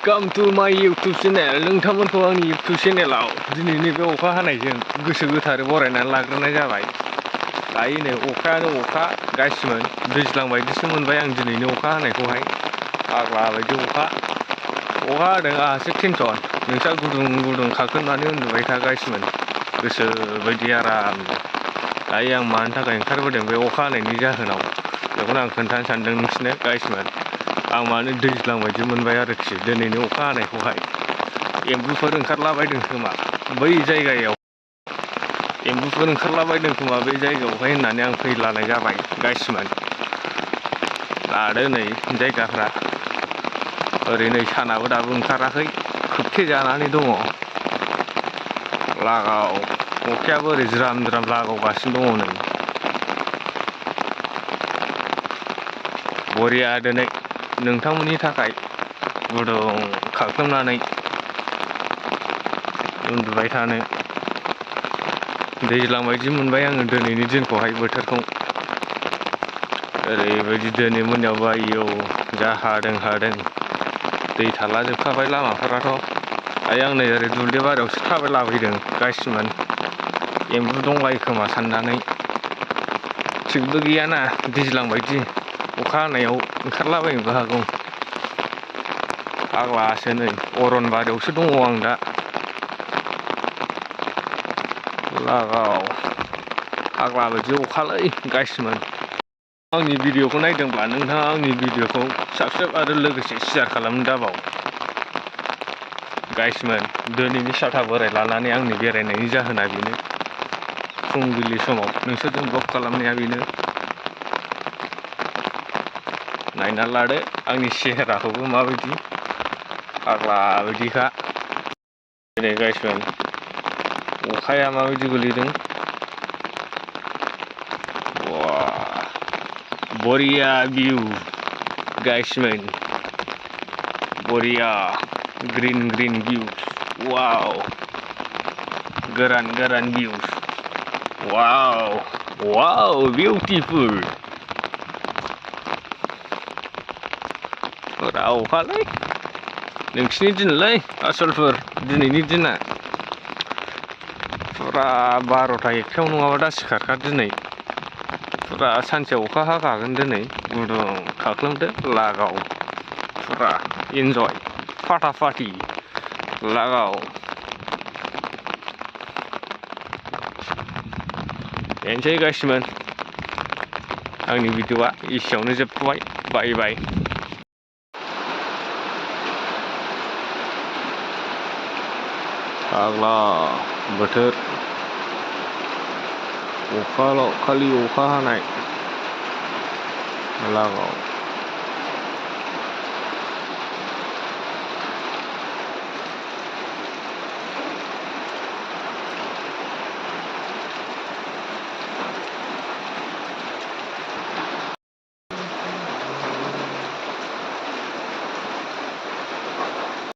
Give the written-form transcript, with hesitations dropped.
Welcome to my YouTube channel. नोंथांमोनखौ आंनि YouTube चेनेलाव दिनैनि बे अखा हानायजों गोसो गोथारै बरायनानै लाग्रोनाय जाबाय। दायो नै अखायानो अखा गासिमोन दैज्लां बायदिसो मोनबाय आं दिनैनि अखा हानायखौहाय। फाग्ला बायदि अखा हादों आंहासो टेनसन। नोंस्रा गुदुं गुदुं खाख्लोबनानै उन्दुबाय था गासिमोन गोसो बायदि आराम। दायो आं मानि थाखाय ओंखारबोदों बे अखा हानायनि जाहोनाव बेखौनो आं खोन्थानो सानदों नोंसोरनो गासिमोन। आं मानो दैज्लां बायदि मोनबाय आरोखि दिनैनि अखा हानायखौहाय। एम्बुफोर ओंखारलाबायदों खोमा बै जायगायाव, एम्बुफोर ओंखारलाबायदों खोमा बै जायगायावहाय होननानै आं फैलानाय जाबाय गासिमोन। लादो नै जायगाफ्रा ओरै नै सानाबो दाबो ओंखाराखै खोबथेजानानै दङ। लागाव अखायाबो ओरै ज्राम ज्राम लागावगासिनो दङ नै। बरिया दिनै नोंथांमोननि थाखाय गुदुं खाख्लोबनानै उन्दुबाय थानो दैज्लां बायदि मोनबाय आङो दिनैनि दिनखौहाय बोथोरखौ। ओरैबायदि दिनै मोनायावबो आयौ जा हादों दै थालाजोबखाबाय लामाफोराथ'। दायो आं नै ओरै दुब्लि बारियावसो थाबायलाबायदों गासिमोन। एम्बु दंलायो खोमा साननानै, थिगबो गैयाना दैज्लां बायदि अखा हानायाव ओंखारलाबायनोबो हागौ। फाग्लासो नै अरनबारियावसो दङ आं दा। लागाव फाग्ला बायदि अखालै गासिमोन। आंनि भिडिअखौ नायदोंब्ला नोंथाङा आंनि भिडिअखौ साबस्क्राइब आरो लोगोसे शेयार खालामनो दाबाव गासिमोन। दिनैनि साथा बोराय लानानै आंनि बेरायनायनि जाहोना बेनो, फुंबिलि समाव नोंसोरजों ब्लग खालामनाया बेनो। नायना लादो आंनि सेहेराखौबो माबायदि फाग्ला बायदिखा। दिनै गासिमोन अखाया माबायदि गोलैदों। बरिया भिउ गासिमोन, बरिया ग्रीन ग्रीन भिउस। वाव गोरान गोरान भिउस। वाव वाव बिउटिफुल। फुरा अखालै नोंसिनि दिनलै आसलफोर दिनैनि दिना। फुरा 12ता 1तायाव नङाबा दा सिखारखा दिनै। फुरा सानसे अखा हाखागोन दिनै। गुदुं खाख्लोमदो लागाव फुरा इन्जय फाटाफाटि लागाव। बेनोसै गासिमोन आंनि भिडिअआ एसेयावनो जोबथ'बाय। बाय बाय। फाग्ला बोथोर अखाल' खालि अखा हानाय लागाव।